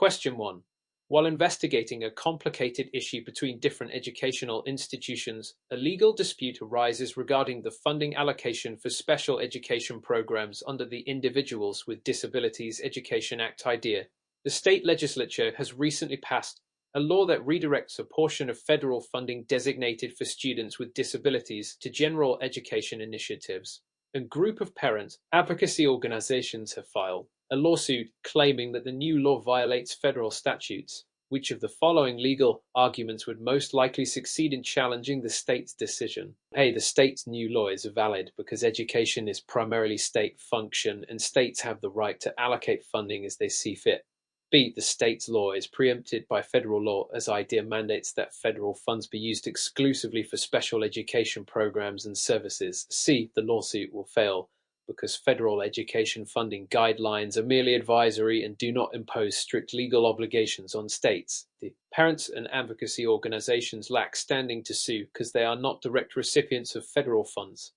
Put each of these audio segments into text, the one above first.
Question 1. While investigating a complicated issue between different educational institutions, a legal dispute arises regarding the funding allocation for special education programs under the Individuals with Disabilities Education Act idea. The state legislature has recently passed a law that redirects a portion of federal funding designated for students with disabilities to general education initiatives. A group of parent advocacy organizations have filed a lawsuit claiming that the new law violates federal statutes. Which of the following legal arguments would most likely succeed in challenging the state's decision? A. The state's new law is valid because education is primarily state function and states have the right to allocate funding as they see fit. B. The state's law is preempted by federal law as IDEA mandates that federal funds be used exclusively for special education programs and services. C. The lawsuit will fail because federal education funding guidelines are merely advisory and do not impose strict legal obligations on states. The parents and advocacy organizations lack standing to sue because they are not direct recipients of federal funds.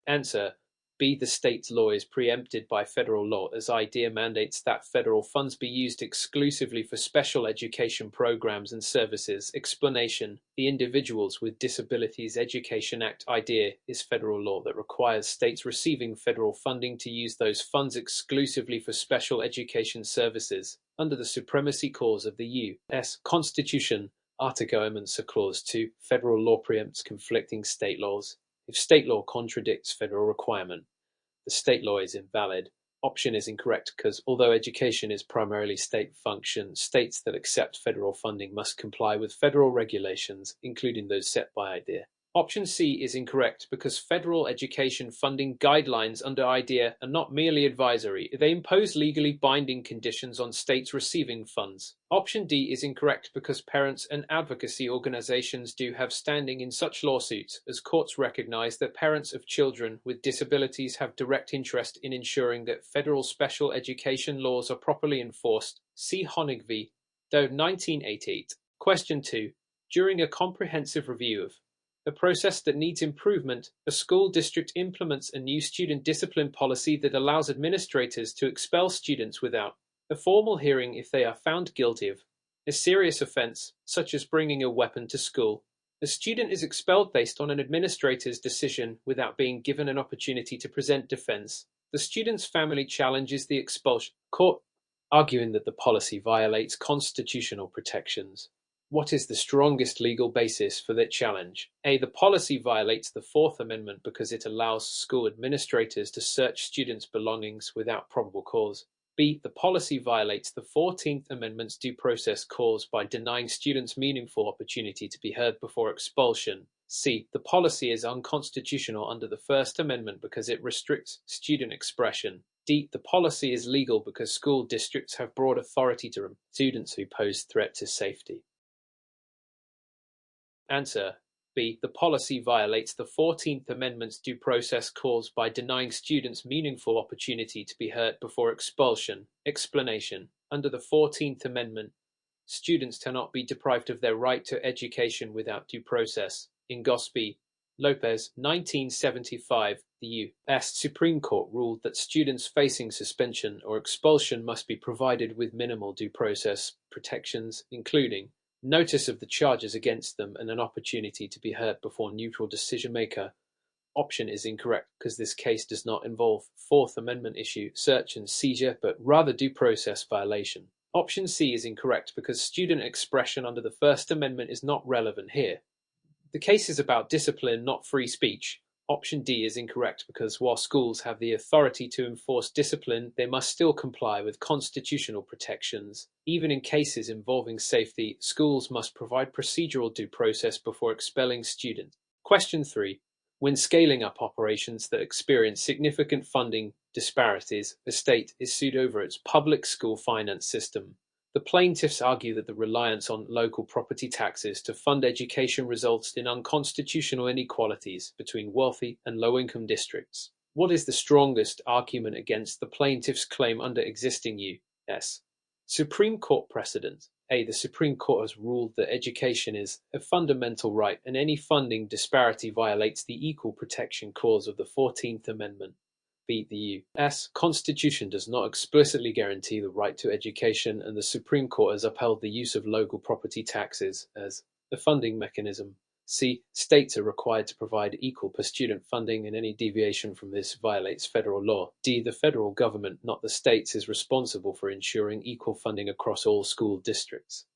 Answer. B. The state's law is preempted by federal law as IDEA mandates that federal funds be used exclusively for special education programs and services. Explanation. The Individuals with Disabilities Education Act IDEA is federal law that requires states receiving federal funding to use those funds exclusively for special education services. Under the Supremacy Clause of the U.S. Constitution, Article Amendments Clause 2, federal law preempts conflicting state laws. If state law contradicts federal requirement, the state law is invalid. Option is incorrect because although education is primarily state function, states that accept federal funding must comply with federal regulations, including those set by IDEA. Option C is incorrect because federal education funding guidelines under IDEA are not merely advisory. They impose legally binding conditions on states receiving funds. Option D is incorrect because parents and advocacy organizations do have standing in such lawsuits, as courts recognize that parents of children with disabilities have direct interest in ensuring that federal special education laws are properly enforced. See Honig v. Doe 1988. Question 2. During a comprehensive review of a process that needs improvement, a school district implements a new student discipline policy that allows administrators to expel students without a formal hearing if they are found guilty of a serious offense, such as bringing a weapon to school. A student is expelled based on an administrator's decision without being given an opportunity to present defense. The student's family challenges the expulsion court, arguing that the policy violates constitutional protections. What is the strongest legal basis for that challenge? A. The policy violates the Fourth Amendment because it allows school administrators to search students' belongings without probable cause. B. The policy violates the 14th Amendment's due process clause by denying students meaningful opportunity to be heard before expulsion. C. The policy is unconstitutional under the First Amendment because it restricts student expression. D. The policy is legal because school districts have broad authority to remove students who pose threat to safety. Answer. B. The policy violates the 14th Amendment's due process clause by denying students meaningful opportunity to be heard before expulsion. Explanation. Under the 14th Amendment, students cannot be deprived of their right to education without due process. In Gosby, Lopez, 1975, the U.S. Supreme Court ruled that students facing suspension or expulsion must be provided with minimal due process protections, including notice of the charges against them and an opportunity to be heard before a neutral decision-maker. Option is incorrect because this case does not involve Fourth Amendment issue, search and seizure, but rather due process violation. Option C is incorrect because student expression under the First Amendment is not relevant here. The case is about discipline, not free speech. Option D is incorrect because while schools have the authority to enforce discipline, they must still comply with constitutional protections. Even in cases involving safety, schools must provide procedural due process before expelling students. Question 3. When scaling up operations that experience significant funding disparities, a state is sued over its public school finance system. The plaintiffs argue that the reliance on local property taxes to fund education results in unconstitutional inequalities between wealthy and low-income districts. What is the strongest argument against the plaintiffs' claim under existing U.S. Supreme Court precedent? A. The Supreme Court has ruled that education is a fundamental right and any funding disparity violates the Equal Protection Clause of the 14th Amendment. B. The U.S. Constitution does not explicitly guarantee the right to education, and the Supreme Court has upheld the use of local property taxes as a funding mechanism. C. States are required to provide equal per student funding, and any deviation from this violates federal law. D. The federal government, not the states, is responsible for ensuring equal funding across all school districts.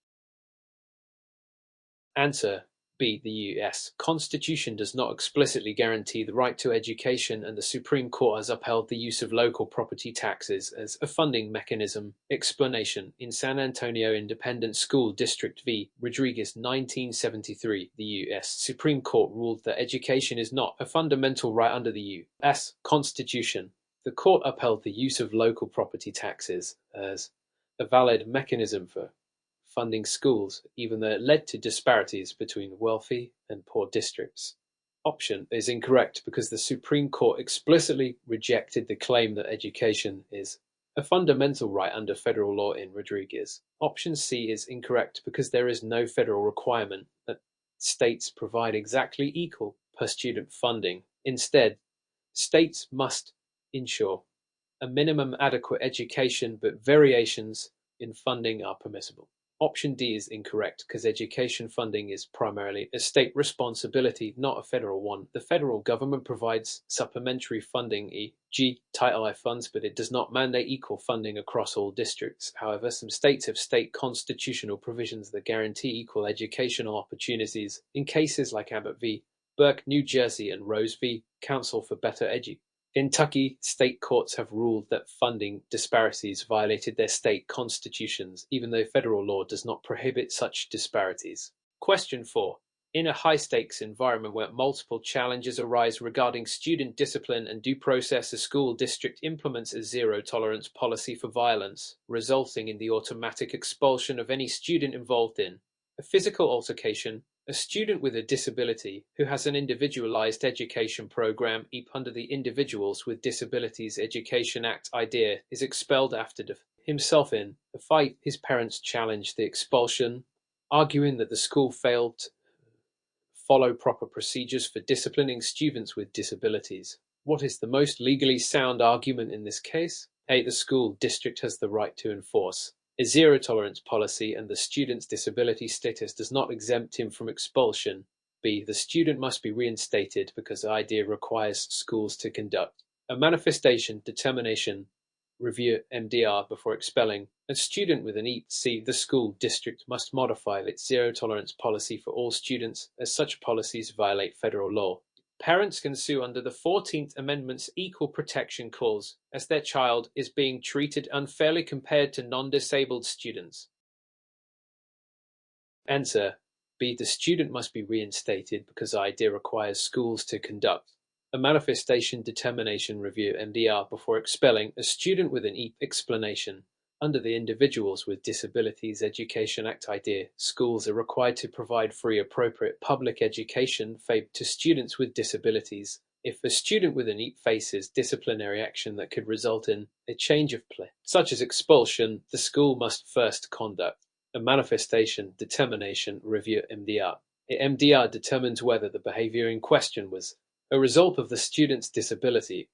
Answer B. The U.S. Constitution does not explicitly guarantee the right to education, and the Supreme Court has upheld the use of local property taxes as a funding mechanism. Explanation: in San Antonio Independent School District v. Rodriguez, 1973, the U.S. Supreme Court ruled that education is not a fundamental right under the U.S. Constitution. The court upheld the use of local property taxes as a valid mechanism for funding schools, even though it led to disparities between wealthy and poor districts. Option is incorrect because the Supreme Court explicitly rejected the claim that education is a fundamental right under federal law in Rodriguez. Option C is incorrect because there is no federal requirement that states provide exactly equal per student funding. Instead, states must ensure a minimum adequate education, but variations in funding are permissible. Option D is incorrect because education funding is primarily a state responsibility, not a federal one. The federal government provides supplementary funding, e.g. Title I funds, but it does not mandate equal funding across all districts. However, some states have state constitutional provisions that guarantee equal educational opportunities in cases like Abbott v. Burke, New Jersey, and Rose v. Council for Better Education. Kentucky state courts have ruled that funding disparities violated their state constitutions, even though federal law does not prohibit such disparities. Question 4. In a high-stakes environment where multiple challenges arise regarding student discipline and due process, a school district implements a zero-tolerance policy for violence, resulting in the automatic expulsion of any student involved in a physical altercation. A student with a disability who has an individualized education program under the Individuals with Disabilities Education Act IDEA is expelled after himself in a fight. His parents challenged the expulsion, arguing that the school failed to follow proper procedures for disciplining students with disabilities. What is the most legally sound argument in this case? A. The school district has the right to enforce a zero-tolerance policy, and the student's disability status does not exempt him from expulsion. B. The student must be reinstated because the IDEA requires schools to conduct a manifestation determination review (MDR) before expelling a student with an EAP. C. The school district must modify its zero-tolerance policy for all students, as such policies violate federal law. Parents can sue under the 14th Amendment's Equal Protection Clause, as their child is being treated unfairly compared to non-disabled students. Answer B. The student must be reinstated because IDEA requires schools to conduct a manifestation determination review (MDR) before expelling a student with an EAP. Explanation: under the Individuals with Disabilities Education Act IDEA, schools are required to provide free appropriate public education to students with disabilities. If a student with an EAP faces disciplinary action that could result in a change of play, such as expulsion, the school must first conduct a manifestation determination review (MDR). A MDR determines whether the behavior in question was a result of the student's disability.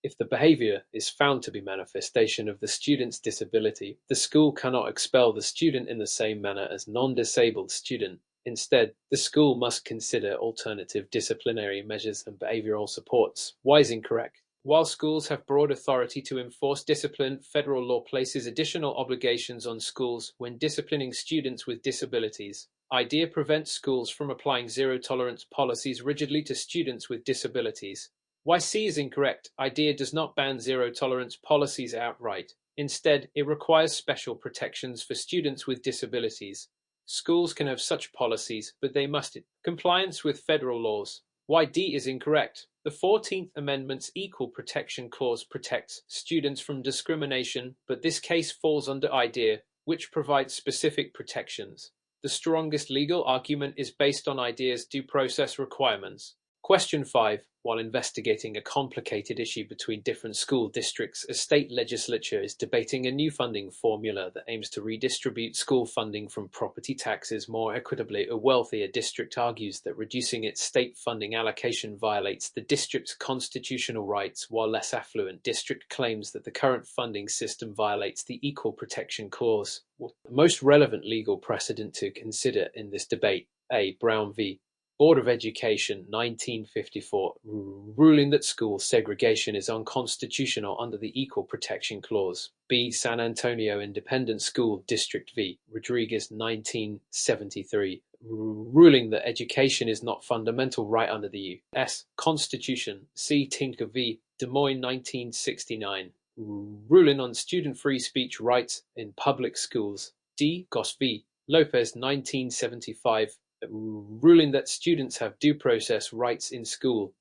If the behavior is found to be manifestation of the student's disability, the school cannot expel the student in the same manner as non-disabled student. Instead, the school must consider alternative disciplinary measures and behavioral supports. Why is incorrect? While schools have broad authority to enforce discipline, federal law places additional obligations on schools when disciplining students with disabilities. IDEA prevents schools from applying zero-tolerance policies rigidly to students with disabilities. Why C is incorrect. IDEA does not ban zero-tolerance policies outright. Instead, it requires special protections for students with disabilities. Schools can have such policies, but they must in compliance with federal laws. Why D is incorrect. The 14th Amendment's Equal Protection Clause protects students from discrimination, but this case falls under IDEA, which provides specific protections. The strongest legal argument is based on IDEA's due process requirements. Question 5. While investigating a complicated issue between different school districts, a state legislature is debating a new funding formula that aims to redistribute school funding from property taxes more equitably. A wealthier district argues that reducing its state funding allocation violates the district's constitutional rights, while less affluent district claims that the current funding system violates the Equal Protection Clause. The most relevant legal precedent to consider in this debate: A. Brown v. Board of Education, 1954, ruling that school segregation is unconstitutional under the Equal Protection Clause. B. San Antonio Independent School District v. Rodriguez, 1973, ruling that education is not fundamental right under the U.S. Constitution. C. Tinker v. Des Moines, 1969, ruling on student free speech rights in public schools. D. Goss v. Lopez, 1975, ruling that students have due process rights in school.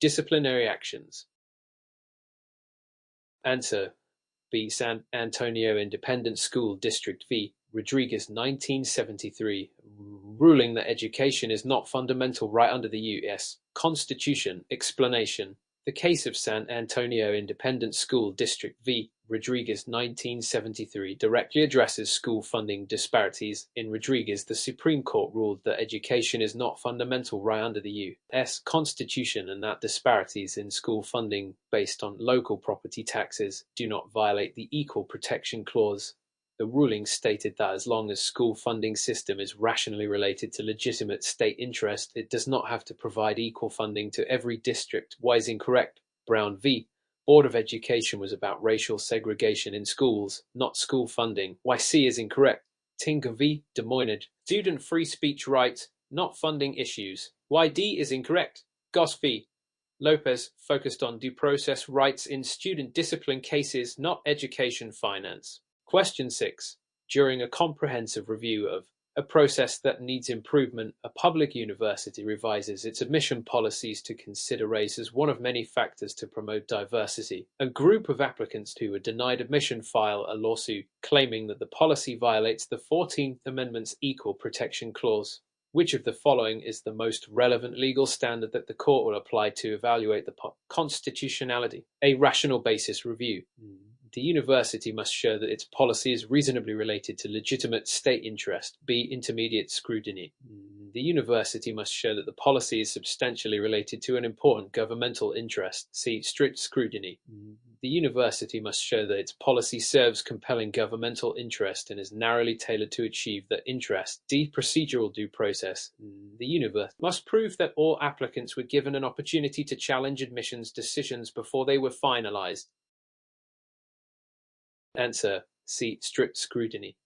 Disciplinary actions. Answer: B. San Antonio Independent School District v. Rodriguez, 1973, ruling that education is not fundamental right under the U.S. Constitution. Explanation. The case of San Antonio Independent School District v. Rodriguez, 1973, directly addresses school funding disparities. In Rodriguez, the Supreme Court ruled that education is not fundamental right under the U.S. Constitution and that disparities in school funding based on local property taxes do not violate the Equal Protection Clause. The ruling stated that as long as school funding system is rationally related to legitimate state interest, it does not have to provide equal funding to every district. Y is incorrect. Brown v. Board of Education was about racial segregation in schools, not school funding. Y. C is incorrect. Tinker v. Des Moines. Student free speech rights, not funding issues. Y. D is incorrect. Goss v. Lopez focused on due process rights in student discipline cases, not education finance. Question 6. During a comprehensive review of a process that needs improvement, a public university revises its admission policies to consider race as one of many factors to promote diversity. A group of applicants who were denied admission file a lawsuit claiming that the policy violates the 14th Amendment's Equal Protection Clause. Which of the following is the most relevant legal standard that the court will apply to evaluate the constitutionality? A. Rational basis review. The university must show that its policy is reasonably related to legitimate state interest. B. Intermediate scrutiny. The university must show that the policy is substantially related to an important governmental interest. C. Strict scrutiny. The university must show that its policy serves compelling governmental interest and is narrowly tailored to achieve that interest. D. Procedural due process. The university must prove that all applicants were given an opportunity to challenge admissions decisions before they were finalized. Answer: C. Strict scrutiny.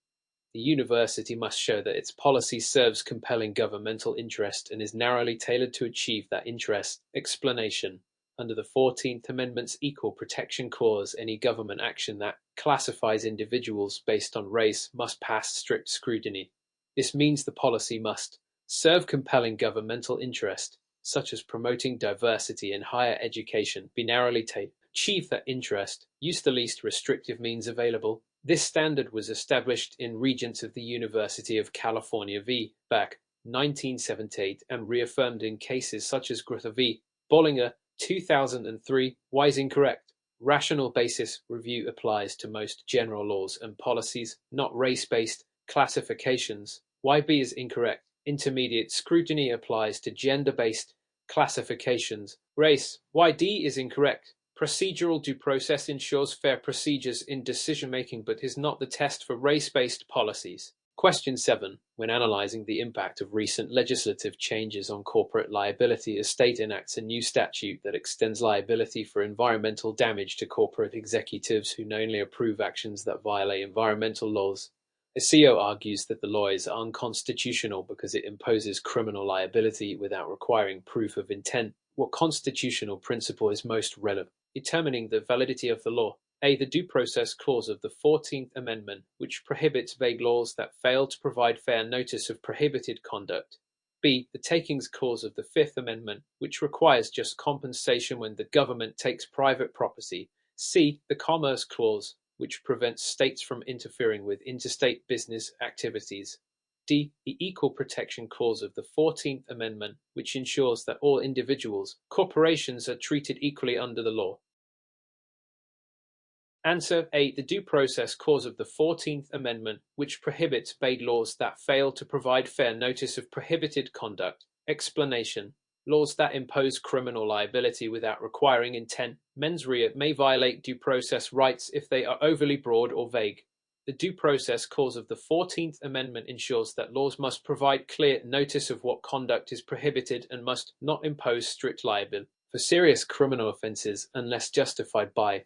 The university must show that its policy serves compelling governmental interest and is narrowly tailored to achieve that interest. Explanation. Under the 14th Amendment's Equal Protection Clause, any government action that classifies individuals based on race must pass strict scrutiny. This means the policy must serve compelling governmental interest, such as promoting diversity in higher education, be narrowly tailored, achieve that interest, use the least restrictive means available. This standard was established in Regents of the University of California v. Back, 1978, and reaffirmed in cases such as Gruther v. Bollinger, 2003. Y is incorrect. Rational basis review applies to most general laws and policies, not race-based classifications. YB is incorrect. Intermediate scrutiny applies to gender-based classifications. Race. YD is incorrect. Procedural due process ensures fair procedures in decision-making but is not the test for race-based policies. Question 7. When analyzing the impact of recent legislative changes on corporate liability, a state enacts a new statute that extends liability for environmental damage to corporate executives who knowingly approve actions that violate environmental laws. A CO argues that the law is unconstitutional because it imposes criminal liability without requiring proof of intent. What constitutional principle is most relevant? Determining the validity of the law. A. The Due Process Clause of the 14th Amendment, which prohibits vague laws that fail to provide fair notice of prohibited conduct. B. The Takings Clause of the 5th Amendment, which requires just compensation when the government takes private property. C. The Commerce Clause, which prevents states from interfering with interstate business activities. D. The Equal Protection Clause of the 14th Amendment, which ensures that all individuals, corporations are treated equally under the law. Answer A. The Due Process Clause of the 14th Amendment, which prohibits bad laws that fail to provide fair notice of prohibited conduct. Explanation. Laws that impose criminal liability without requiring intent, mens rea, may violate due process rights if they are overly broad or vague. The Due Process Clause of the 14th Amendment ensures that laws must provide clear notice of what conduct is prohibited and must not impose strict liability for serious criminal offences unless justified by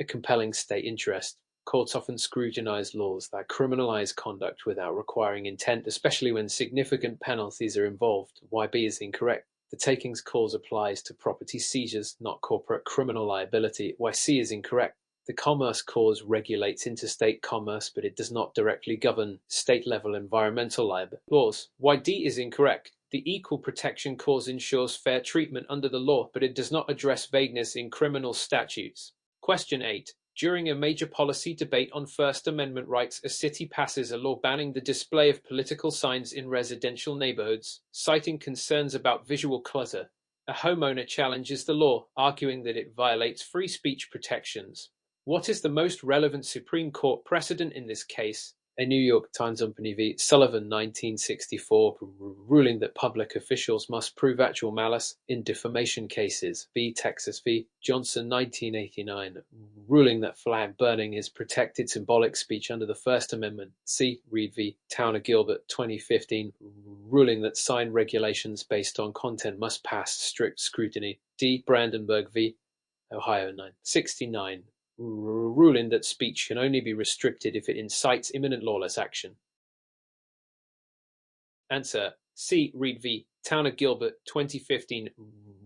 a compelling state interest. Courts often scrutinize laws that criminalize conduct without requiring intent, especially when significant penalties are involved. YB is incorrect. The Takings Clause applies to property seizures, not corporate criminal liability. YC is incorrect. The Commerce Clause regulates interstate commerce, but it does not directly govern state-level environmental liability laws. YD is incorrect. The Equal Protection Clause ensures fair treatment under the law, but it does not address vagueness in criminal statutes. Question 8. During a major policy debate on First Amendment rights, a city passes a law banning the display of political signs in residential neighborhoods, citing concerns about visual clutter. A homeowner challenges the law, arguing that it violates free speech protections. What is the most relevant Supreme Court precedent in this case? A New York Times Company v. Sullivan 1964 ruling that public officials must prove actual malice in defamation cases. V. Texas v. Johnson 1989 ruling that flag burning is protected symbolic speech under the First Amendment. C. Reed v. Town of Gilbert 2015 ruling that sign regulations based on content must pass strict scrutiny. D. Brandenburg v. Ohio 969 ruling that speech can only be restricted if it incites imminent lawless action. Answer C. Reed v. Town of Gilbert 2015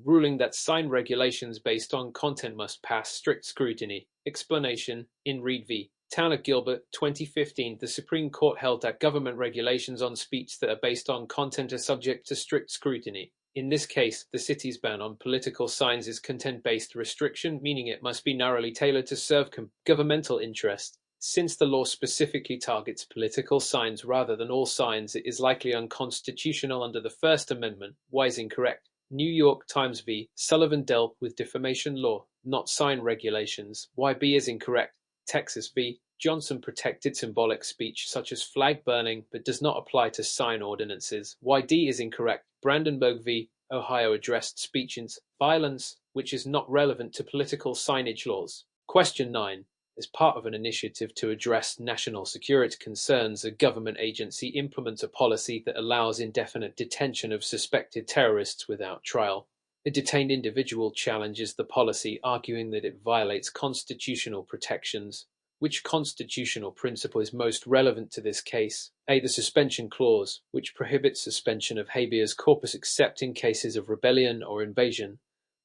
ruling that sign regulations based on content must pass strict scrutiny. Explanation. In Reed v. Town of Gilbert 2015, the Supreme Court held that government regulations on speech that are based on content are subject to strict scrutiny. In this case, the city's ban on political signs is content-based restriction, meaning it must be narrowly tailored to serve governmental interest. Since the law specifically targets political signs rather than all signs, it is likely unconstitutional under the First Amendment. Y is incorrect. New York Times v. Sullivan dealt with defamation law, not sign regulations. YB is incorrect. Texas v. Johnson protected symbolic speech such as flag burning, but does not apply to sign ordinances. YD is incorrect. Brandenburg v. Ohio addressed speech in violence, which is not relevant to political signage laws. Question 9. As part of an initiative to address national security concerns, a government agency implements a policy that allows indefinite detention of suspected terrorists without trial. A detained individual challenges the policy, arguing that it violates constitutional protections. Which constitutional principle is most relevant to this case? A. The Suspension Clause, which prohibits suspension of habeas corpus except in cases of rebellion or invasion.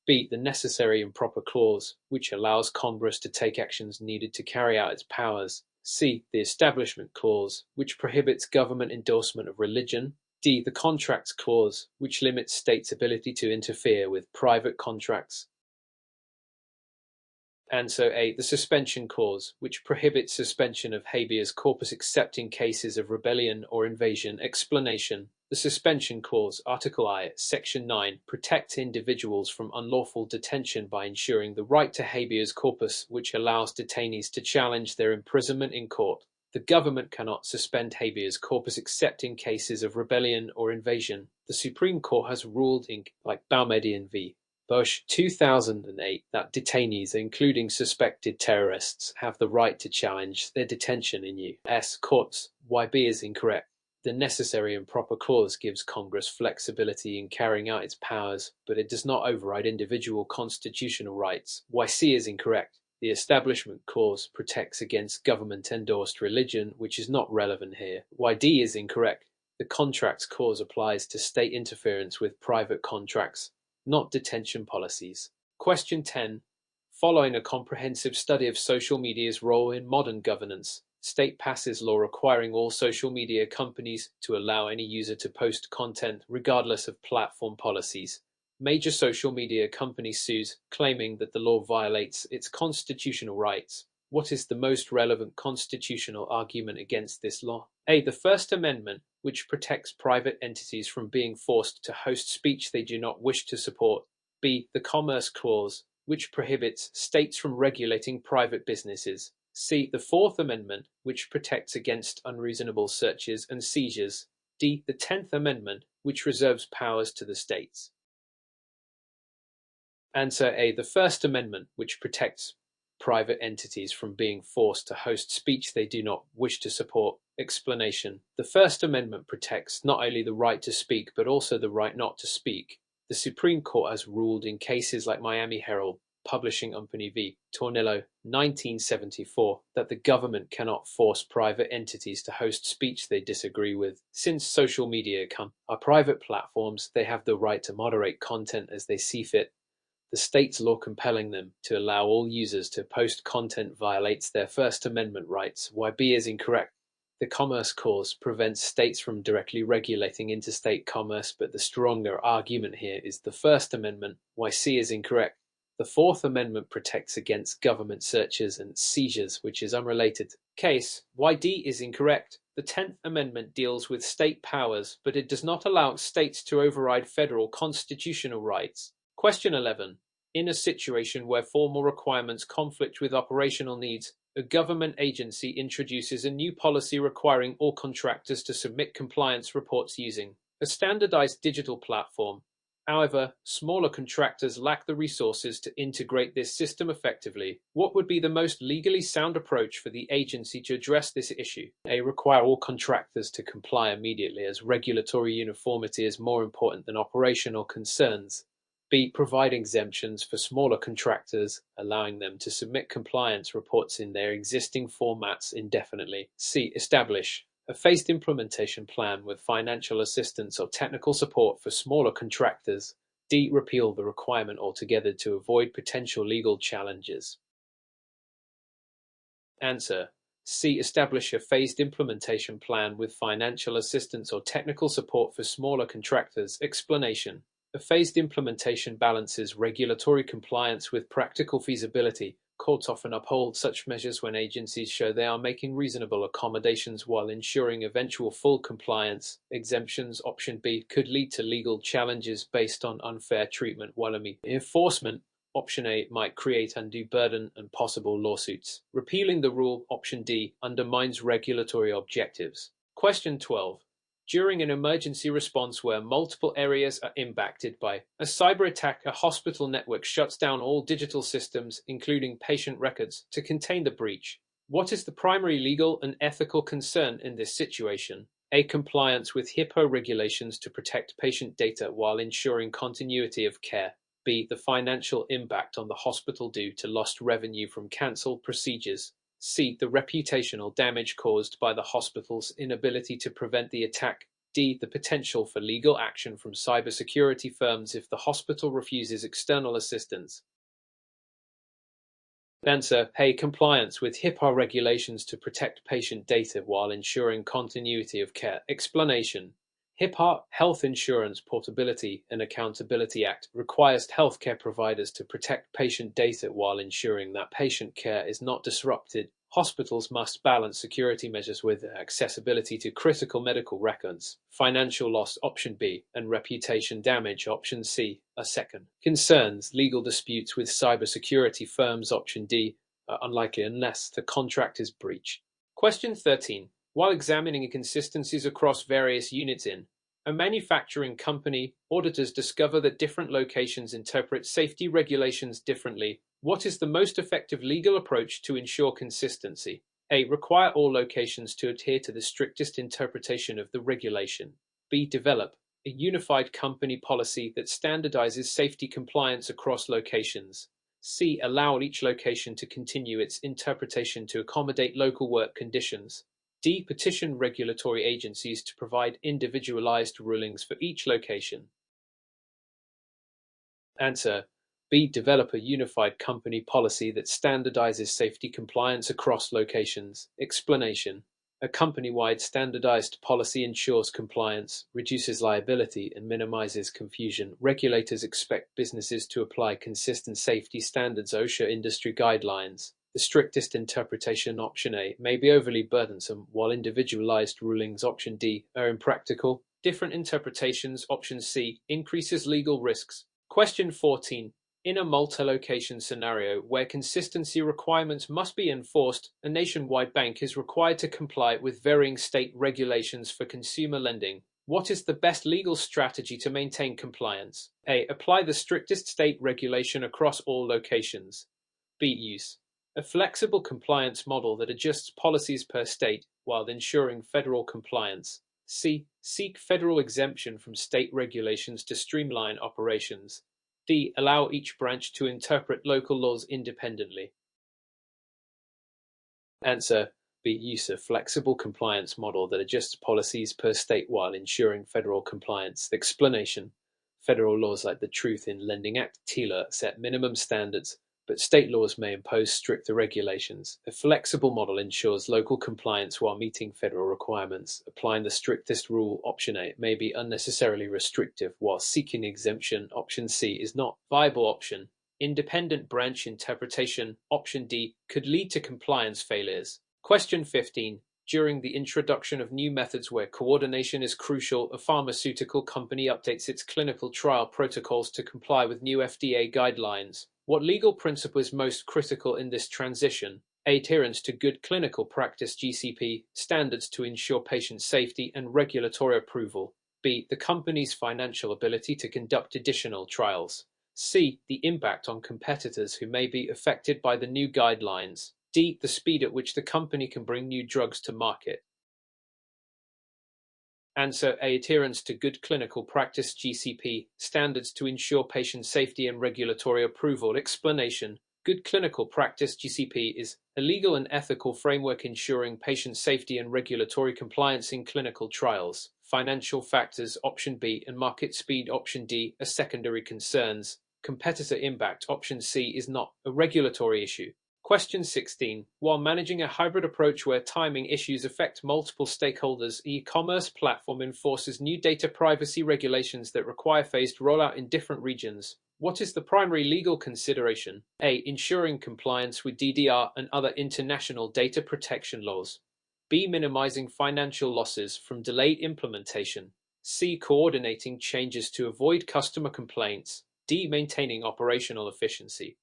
B. The Necessary and Proper Clause, which allows Congress to take actions needed to carry out its powers. C. The Establishment Clause, which prohibits government endorsement of religion. D. The Contracts Clause, which limits states' ability to interfere with private contracts. Answer A. The Suspension Clause, which prohibits suspension of habeas corpus except in cases of rebellion or invasion. Explanation. The Suspension Clause, Article I, Section 9, protects individuals from unlawful detention by ensuring the right to habeas corpus, which allows detainees to challenge their imprisonment in court. The government cannot suspend habeas corpus except in cases of rebellion or invasion. The Supreme Court has ruled in, like Boumediene v. Bush 2008, that detainees, including suspected terrorists, have the right to challenge their detention in U.S. courts. YB is incorrect. The Necessary and Proper Clause gives Congress flexibility in carrying out its powers, but it does not override individual constitutional rights. YC is incorrect. The Establishment Clause protects against government-endorsed religion, which is not relevant here. YD is incorrect. The Contracts Clause applies to state interference with private contracts, not detention policies. Question 10. Following a comprehensive study of social media's role in modern governance, state passes law requiring all social media companies to allow any user to post content regardless of platform policies. Major social media company sues, claiming that the law violates its constitutional rights. What is the most relevant constitutional argument against this law? A. The First Amendment, which protects private entities from being forced to host speech they do not wish to support. B. The Commerce Clause, which prohibits states from regulating private businesses. C. The Fourth Amendment, which protects against unreasonable searches and seizures. D. The 10th Amendment, which reserves powers to the states. Answer A. The First Amendment, which protects private entities from being forced to host speech they do not wish to support. Explanation. The First Amendment protects not only the right to speak, but also the right not to speak. The Supreme Court has ruled in cases like Miami Herald Publishing Company v. Tornillo, 1974, that the government cannot force private entities to host speech they disagree with. Since social media are private platforms, they have the right to moderate content as they see fit. The state's law compelling them to allow all users to post content violates their First Amendment rights. Why B is incorrect. The Commerce Clause prevents states from directly regulating interstate commerce, but the stronger argument here is the First Amendment. Why C is incorrect. The Fourth Amendment protects against government searches and seizures, which is unrelated. Case. Why D is incorrect. The 10th Amendment deals with state powers, but it does not allow states to override federal constitutional rights. Question 11. In a situation where formal requirements conflict with operational needs, a government agency introduces a new policy requiring all contractors to submit compliance reports using a standardized digital platform. However, smaller contractors lack the resources to integrate this system effectively. What would be the most legally sound approach for the agency to address this issue? A. Require all contractors to comply immediately, as regulatory uniformity is more important than operational concerns. B. Provide exemptions for smaller contractors, allowing them to submit compliance reports in their existing formats indefinitely. C. Establish a phased implementation plan with financial assistance or technical support for smaller contractors. D. Repeal the requirement altogether to avoid potential legal challenges. Answer. C. Establish a phased implementation plan with financial assistance or technical support for smaller contractors. Explanation. A phased implementation balances regulatory compliance with practical feasibility. Courts often uphold such measures when agencies show they are making reasonable accommodations while ensuring eventual full compliance. Exemptions, option B, could lead to legal challenges based on unfair treatment, while enforcement, option A, might create undue burden and possible lawsuits. Repealing the rule, option D, undermines regulatory objectives. Question 12. During an emergency response where multiple areas are impacted by a cyber attack, a hospital network shuts down all digital systems, including patient records, to contain the breach. What is the primary legal and ethical concern in this situation? A. Compliance with HIPAA regulations to protect patient data while ensuring continuity of care. B. The financial impact on the hospital due to lost revenue from cancelled procedures. C. The reputational damage caused by the hospital's inability to prevent the attack. D. The potential for legal action from cybersecurity firms if the hospital refuses external assistance. Answer. A. Compliance with HIPAA regulations to protect patient data while ensuring continuity of care. Explanation. HIPAA, Health Insurance Portability and Accountability Act, requires healthcare providers to protect patient data while ensuring that patient care is not disrupted. Hospitals must balance security measures with accessibility to critical medical records. Financial loss, option B, and reputation damage, option C, are second. Concerns, legal disputes with cybersecurity firms, option D, are unlikely unless the contract is breached. Question 13. While examining inconsistencies across various units in a manufacturing company, auditors discover that different locations interpret safety regulations differently. What is the most effective legal approach to ensure consistency? A. Require all locations to adhere to the strictest interpretation of the regulation. B. Develop a unified company policy that standardizes safety compliance across locations. C. Allow each location to continue its interpretation to accommodate local work conditions. D. Petition regulatory agencies to provide individualized rulings for each location. Answer. B. Develop a unified company policy that standardizes safety compliance across locations. Explanation. A company-wide standardized policy ensures compliance, reduces liability, and minimizes confusion. Regulators expect businesses to apply consistent safety standards, OSHA industry guidelines. The strictest interpretation, option A, may be overly burdensome, while individualized rulings, option D, are impractical. Different interpretations, option C, increases legal risks. Question 14. In a multi-location scenario where consistency requirements must be enforced, a nationwide bank is required to comply with varying state regulations for consumer lending. What is the best legal strategy to maintain compliance? A. Apply the strictest state regulation across all locations. B. Use a flexible compliance model that adjusts policies per state while ensuring federal compliance. C. Seek federal exemption from state regulations to streamline operations. D. Allow each branch to interpret local laws independently. Answer B. Use a flexible compliance model that adjusts policies per state while ensuring federal compliance. Explanation: federal laws like the Truth in Lending Act (TILA) set minimum standards, but state laws may impose stricter regulations. A flexible model ensures local compliance while meeting federal requirements. Applying the strictest rule, option A, may be unnecessarily restrictive, while seeking exemption, option C, is not a viable option. Independent branch interpretation, option D, could lead to compliance failures. Question 15. During the introduction of new methods where coordination is crucial, a pharmaceutical company updates its clinical trial protocols to comply with new FDA guidelines. What legal principle is most critical in this transition? A. Adherence to good clinical practice (GCP) standards to ensure patient safety and regulatory approval. B. The company's financial ability to conduct additional trials. C. The impact on competitors who may be affected by the new guidelines. D. The speed at which the company can bring new drugs to market. Answer A. Adherence to good clinical practice (GCP) standards to ensure patient safety and regulatory approval. Explanation: good clinical practice (GCP) is a legal and ethical framework ensuring patient safety and regulatory compliance in clinical trials. Financial factors, option B, and market speed, option D, are secondary concerns. Competitor impact, option C, is not a regulatory issue. Question 16. While managing a hybrid approach where timing issues affect multiple stakeholders, e-commerce platform enforces new data privacy regulations that require phased rollout in different regions. What is the primary legal consideration? A. Ensuring compliance with DDR and other international data protection laws. B. Minimizing financial losses from delayed implementation. C. Coordinating changes to avoid customer complaints. D. Maintaining operational efficiency.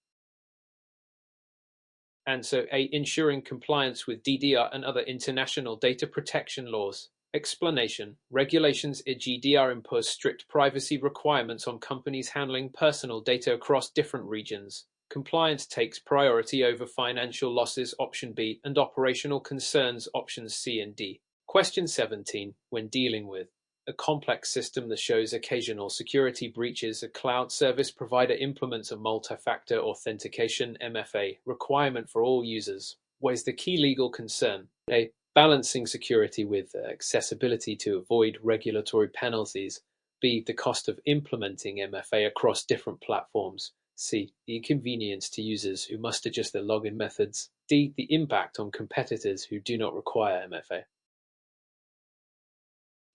Answer A. Ensuring compliance with DDR and other international data protection laws. Explanation: regulations in GDPR impose strict privacy requirements on companies handling personal data across different regions. Compliance takes priority over financial losses, option B, and operational concerns, options C and D. Question 17. When dealing with a complex system that shows occasional security breaches, a cloud service provider implements a multi-factor authentication (MFA) requirement for all users. What is the key legal concern? A. Balancing security with accessibility to avoid regulatory penalties. B. The cost of implementing MFA across different platforms. C. The inconvenience to users who must adjust their login methods. D. The impact on competitors who do not require MFA.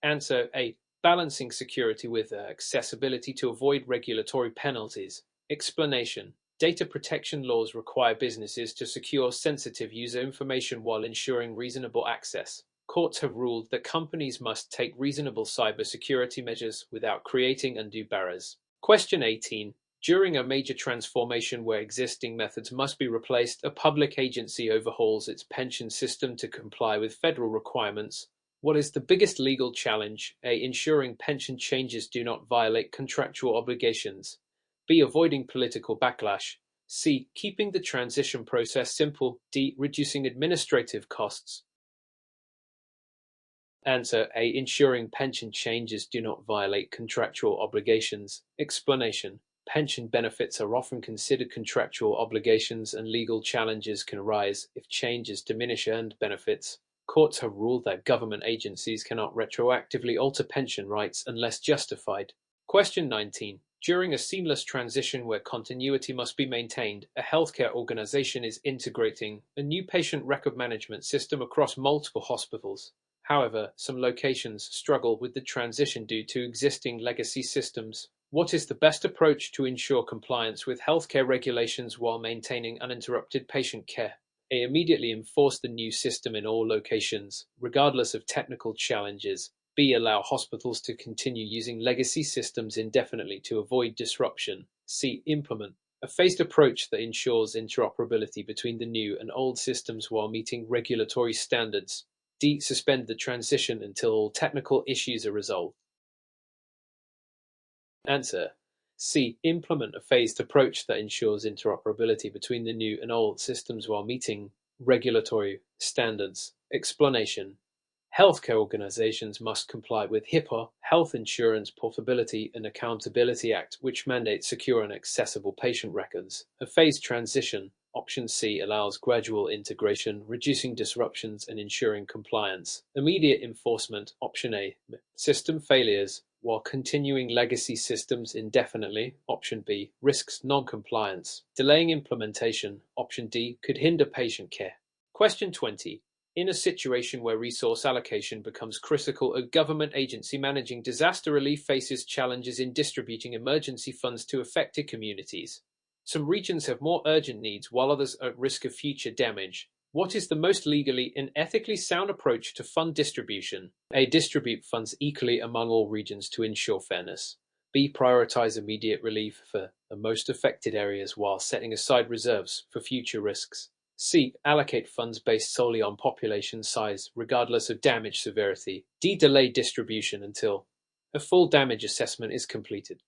Answer A. Balancing security with accessibility to avoid regulatory penalties. Explanation: data protection laws require businesses to secure sensitive user information while ensuring reasonable access. Courts have ruled that companies must take reasonable cybersecurity measures without creating undue barriers. Question 18. During a major transformation where existing methods must be replaced, a public agency overhauls its pension system to comply with federal requirements. What is the biggest legal challenge? A. Ensuring pension changes do not violate contractual obligations. B. Avoiding political backlash. C. Keeping the transition process simple. D. Reducing administrative costs. Answer A. Ensuring pension changes do not violate contractual obligations. Explanation: pension benefits are often considered contractual obligations, and legal challenges can arise if changes diminish earned benefits. Courts have ruled that government agencies cannot retroactively alter pension rights unless justified. Question 19. During a seamless transition where continuity must be maintained, a healthcare organization is integrating a new patient record management system across multiple hospitals. However, some locations struggle with the transition due to existing legacy systems. What is the best approach to ensure compliance with healthcare regulations while maintaining uninterrupted patient care? A. Immediately enforce the new system in all locations, regardless of technical challenges. B. Allow hospitals to continue using legacy systems indefinitely to avoid disruption. C. Implement a phased approach that ensures interoperability between the new and old systems while meeting regulatory standards. D. Suspend the transition until all technical issues are resolved. Answer. C. Implement a phased approach that ensures interoperability between the new and old systems while meeting regulatory standards. Explanation. Healthcare organizations must comply with HIPAA, Health Insurance Portability and Accountability Act, which mandates secure and accessible patient records. A phased transition, option C, allows gradual integration, reducing disruptions and ensuring compliance. Immediate enforcement, option A, system failures while continuing legacy systems indefinitely, option B, risks non-compliance. Delaying implementation, option D, could hinder patient care. Question 20. In a situation where resource allocation becomes critical, a government agency managing disaster relief faces challenges in distributing emergency funds to affected communities. Some regions have more urgent needs, while others are at risk of future damage. What is the most legally and ethically sound approach to fund distribution? A. Distribute funds equally among all regions to ensure fairness. B. Prioritize immediate relief for the most affected areas while setting aside reserves for future risks. C. Allocate funds based solely on population size, regardless of damage severity. D. Delay distribution until a full damage assessment is completed.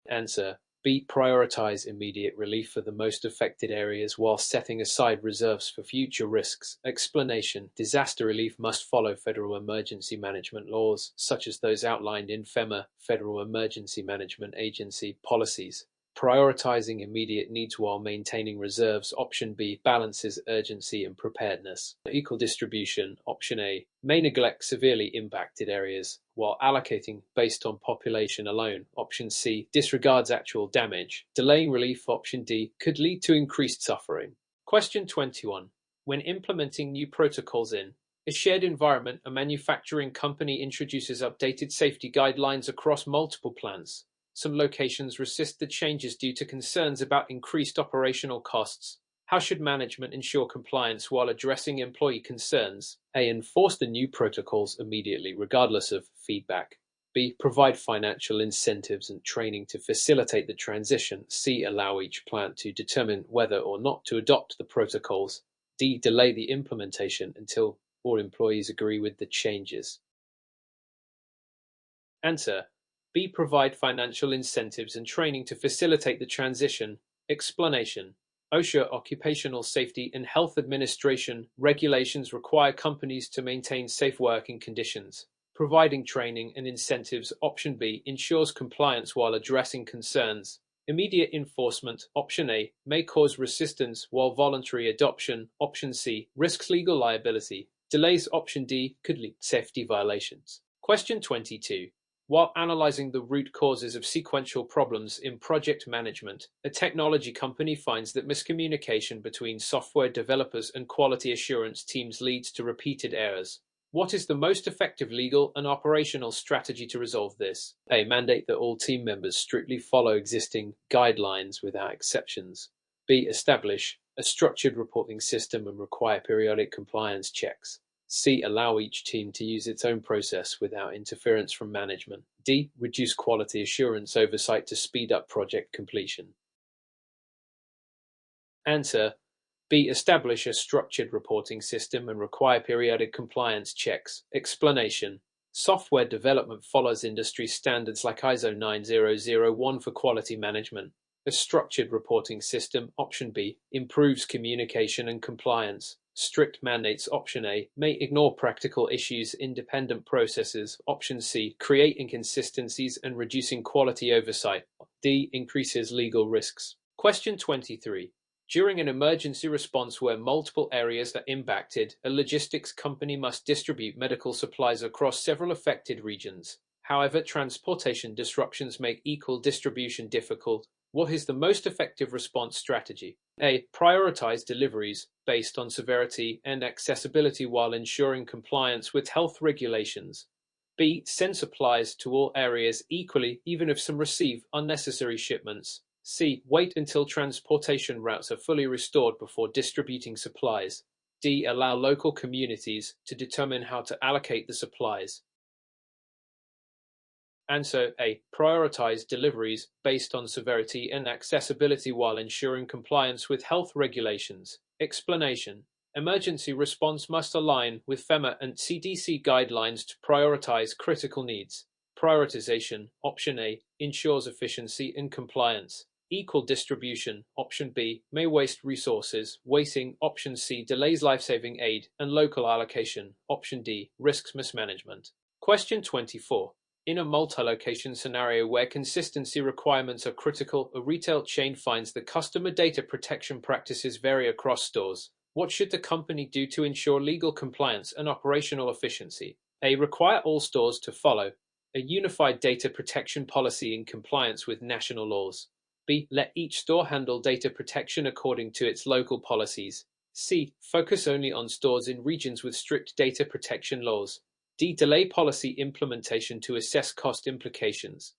Answer. B. Prioritize immediate relief for the most affected areas while setting aside reserves for future risks. Explanation. Disaster relief must follow federal emergency management laws, such as those outlined in FEMA, Federal Emergency Management Agency, policies. Prioritizing immediate needs while maintaining reserves, option B, balances urgency and preparedness. Equal distribution, option A, may neglect severely impacted areas, while allocating based on population alone, option C, disregards actual damage. Delaying relief, option D, could lead to increased suffering. Question 21. When implementing new protocols in a shared environment, a manufacturing company introduces updated safety guidelines across multiple plants. Some locations resist the changes due to concerns about increased operational costs. How should management ensure compliance while addressing employee concerns? A. Enforce the new protocols immediately, regardless of feedback. B. Provide financial incentives and training to facilitate the transition. C. Allow each plant to determine whether or not to adopt the protocols. D. Delay the implementation until all employees agree with the changes. Answer. B. Provide financial incentives and training to facilitate the transition. Explanation. OSHA Occupational Safety and Health Administration regulations require companies to maintain safe working conditions. Providing training and incentives, option B, ensures compliance while addressing concerns. Immediate enforcement, option A, may cause resistance, while voluntary adoption, option C, risks legal liability. Delays, option D, could lead to safety violations. Question 22. While analyzing the root causes of sequential problems in project management, a technology company finds that miscommunication between software developers and quality assurance teams leads to repeated errors. What is the most effective legal and operational strategy to resolve this? A. Mandate that all team members strictly follow existing guidelines without exceptions. B. Establish a structured reporting system and require periodic compliance checks. C. Allow each team to use its own process without interference from management. D. Reduce quality assurance oversight to speed up project completion. Answer. B. Establish a structured reporting system and require periodic compliance checks. Explanation. Software development follows industry standards like ISO 9001 for quality management. A structured reporting system, option B, improves communication and compliance. Strict mandates, option A, may ignore practical issues, independent processes. Option C, create inconsistencies and reducing quality oversight. D, increases legal risks. Question 23. During an emergency response where multiple areas are impacted, a logistics company must distribute medical supplies across several affected regions. However, transportation disruptions make equal distribution difficult. What is the most effective response strategy? A. Prioritize deliveries based on severity and accessibility while ensuring compliance with health regulations. B. Send supplies to all areas equally, even if some receive unnecessary shipments. C. Wait until transportation routes are fully restored before distributing supplies. D. Allow local communities to determine how to allocate the supplies. Answer A. Prioritize deliveries based on severity and accessibility while ensuring compliance with health regulations. Explanation. Emergency response must align with FEMA and CDC guidelines to prioritize critical needs. Prioritization, option A, ensures efficiency and compliance. Equal distribution, option B, may waste resources. Wasting, option C, delays life-saving aid. And local allocation, option D, risks mismanagement. Question 24. In a multi-location scenario where consistency requirements are critical, a retail chain finds that customer data protection practices vary across stores. What should the company do to ensure legal compliance and operational efficiency? A. Require all stores to follow a unified data protection policy in compliance with national laws. B. Let each store handle data protection according to its local policies. C. Focus only on stores in regions with strict data protection laws. D. Delay policy implementation to assess cost implications.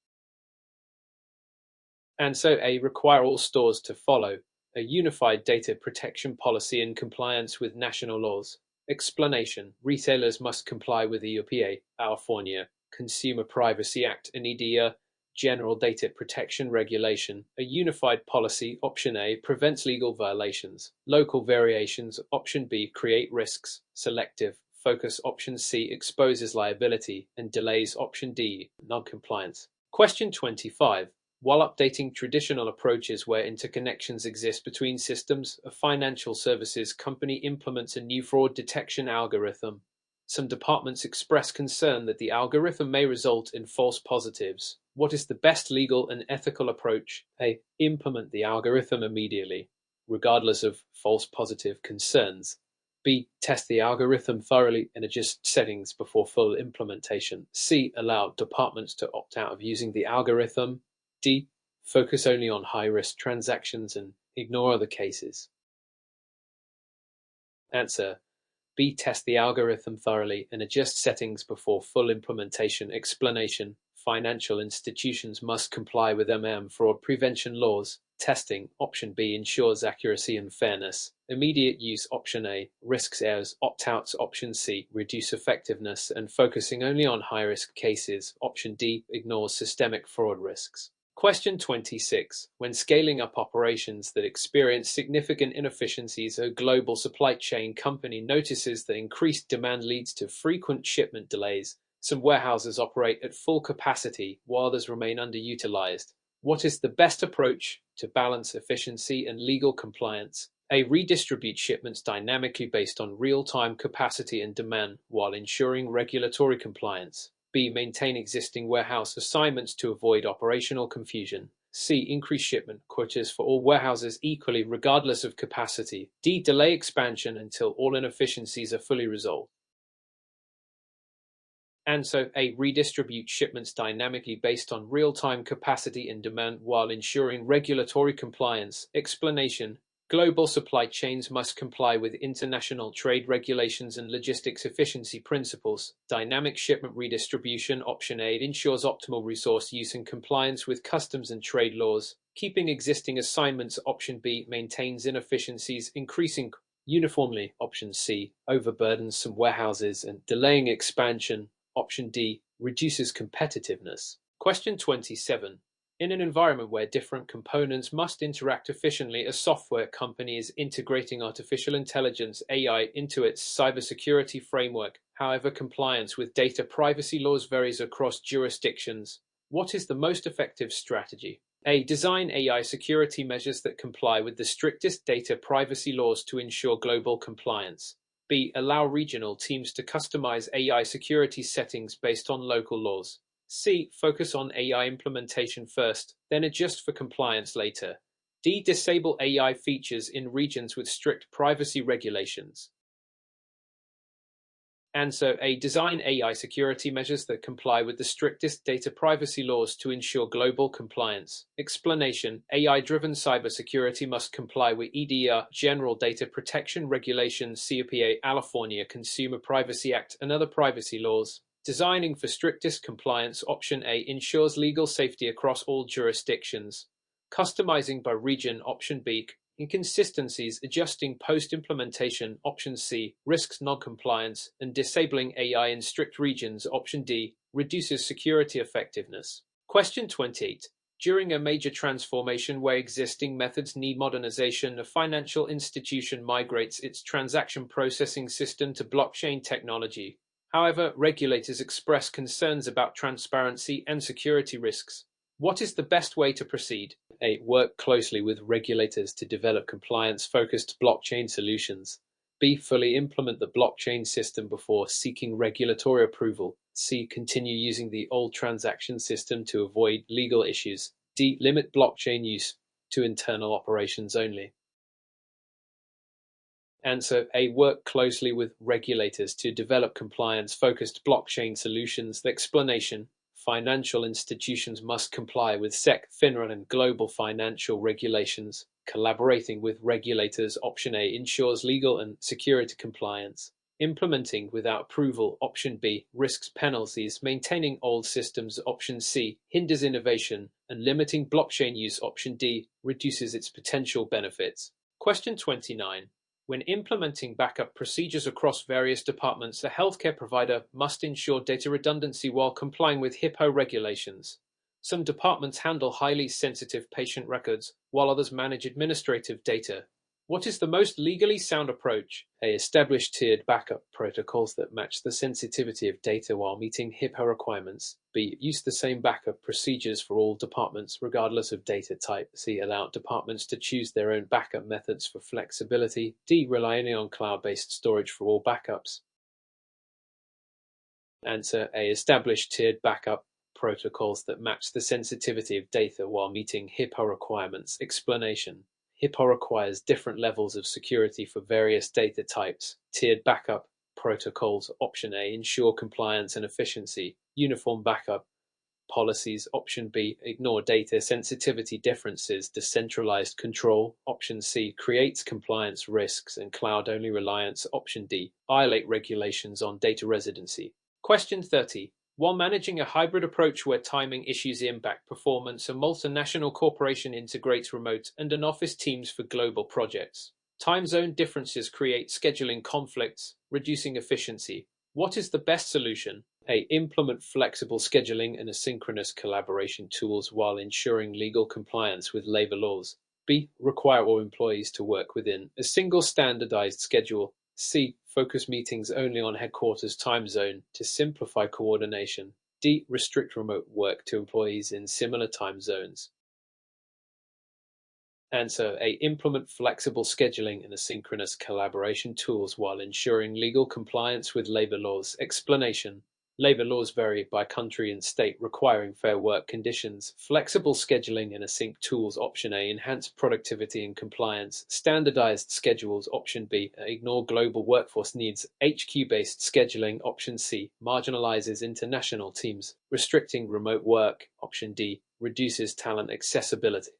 Answer A. Require all stores to follow a unified data protection policy in compliance with national laws. Explanation. Retailers must comply with the EPA, California Consumer Privacy Act, and EDA, General Data Protection Regulation. A unified policy, option A, prevents legal violations. Local variations, option B, create risks. Selective focus, option C, exposes liability. And delays, option D, non-compliance. Question 25. While updating traditional approaches where interconnections exist between systems, a financial services company implements a new fraud detection algorithm. Some departments express concern that the algorithm may result in false positives. What is the best legal and ethical approach? A. Implement the algorithm immediately, regardless of false positive concerns. B. Test the algorithm thoroughly and adjust settings before full implementation. C. Allow departments to opt out of using the algorithm. D. Focus only on high-risk transactions and ignore other cases. Answer. B. Test the algorithm thoroughly and adjust settings before full implementation. Explanation. Financial institutions must comply with fraud prevention laws. Testing, option B, ensures accuracy and fairness. Immediate use, option A, risks errors. Opt-outs, option C, reduce effectiveness. And focusing only on high-risk cases, option D, ignores systemic fraud risks. Question 26. When scaling up operations that experience significant inefficiencies, a global supply chain company notices that increased demand leads to frequent shipment delays. Some warehouses operate at full capacity while others remain underutilized. What is the best approach to balance efficiency and legal compliance? A. Redistribute shipments dynamically based on real-time capacity and demand while ensuring regulatory compliance. B. Maintain existing warehouse assignments to avoid operational confusion. C. Increase shipment quotas for all warehouses equally regardless of capacity. D. Delay expansion until all inefficiencies are fully resolved. Answer A. Redistribute shipments dynamically based on real-time capacity and demand while ensuring regulatory compliance. Explanation. Global supply chains must comply with international trade regulations and logistics efficiency principles. Dynamic shipment redistribution, option A, ensures optimal resource use and compliance with customs and trade laws. Keeping existing assignments, option B, maintains inefficiencies, increasing uniformly, option C, overburdens some warehouses and delaying expansion, option D, reduces competitiveness. Question 27. In an environment where different components must interact efficiently, a software company is integrating artificial intelligence (AI) into its cybersecurity framework. However, compliance with data privacy laws varies across jurisdictions. What is the most effective strategy? A. Design AI security measures that comply with the strictest data privacy laws to ensure global compliance. B. Allow regional teams to customize AI security settings based on local laws. C. Focus on AI implementation first, then adjust for compliance later. D. Disable AI features in regions with strict privacy regulations. Answer A. Design AI security measures that comply with the strictest data privacy laws to ensure global compliance. Explanation. AI-driven cybersecurity must comply with EDR, General Data Protection Regulations, CPA, California Consumer Privacy Act, and other privacy laws. Designing for strictest compliance, option A, ensures legal safety across all jurisdictions. Customizing by region, option B. Inconsistencies, adjusting post-implementation, option C. Risks, non-compliance, and disabling AI in strict regions, option D. Reduces security effectiveness. Question 28. During a major transformation where existing methods need modernization, a financial institution migrates its transaction processing system to blockchain technology. However, regulators express concerns about transparency and security risks. What is the best way to proceed? A. Work closely with regulators to develop compliance-focused blockchain solutions. B. Fully implement the blockchain system before seeking regulatory approval. C. Continue using the old transaction system to avoid legal issues. D. Limit blockchain use to internal operations only. Answer A. Work closely with regulators to develop compliance-focused blockchain solutions. The explanation: financial institutions must comply with SEC, FINRA, and global financial regulations. Collaborating with regulators, option A, ensures legal and security compliance. Implementing without approval, option B, risks penalties. Maintaining old systems, option C, hinders innovation. And limiting blockchain use, option D, reduces its potential benefits. Question 29. When implementing backup procedures across various departments, a healthcare provider must ensure data redundancy while complying with HIPAA regulations. Some departments handle highly sensitive patient records, while others manage administrative data. What is the most legally sound approach? A. Establish tiered backup protocols that match the sensitivity of data while meeting HIPAA requirements. B. Use the same backup procedures for all departments, regardless of data type. C. Allow departments to choose their own backup methods for flexibility. D. Rely only on cloud-based storage for all backups. Answer A. Establish tiered backup protocols that match the sensitivity of data while meeting HIPAA requirements. Explanation: HIPAA requires different levels of security for various data types. Tiered backup protocols, option A, ensure compliance and efficiency. Uniform backup policies, option B, ignore data sensitivity differences. Decentralized control, option C, creates compliance risks. And cloud-only reliance, option D, violate regulations on data residency. Question 30. While managing a hybrid approach where timing issues impact performance, a multinational corporation integrates remote and in-office teams for global projects. Time zone differences create scheduling conflicts, reducing efficiency. What is the best solution? A. Implement flexible scheduling and asynchronous collaboration tools while ensuring legal compliance with labor laws. B. Require all employees to work within a single standardized schedule. C. Focus meetings only on headquarters time zone to simplify coordination. D. Restrict remote work to employees in similar time zones. Answer A. Implement flexible scheduling and asynchronous collaboration tools while ensuring legal compliance with labor laws. Explanation: labor laws vary by country and state, requiring fair work conditions. Flexible scheduling and async tools, option A, enhance productivity and compliance. Standardized schedules, option B, ignore global workforce needs. HQ-based scheduling, option C, marginalizes international teams. Restricting remote work, option D, reduces talent accessibility.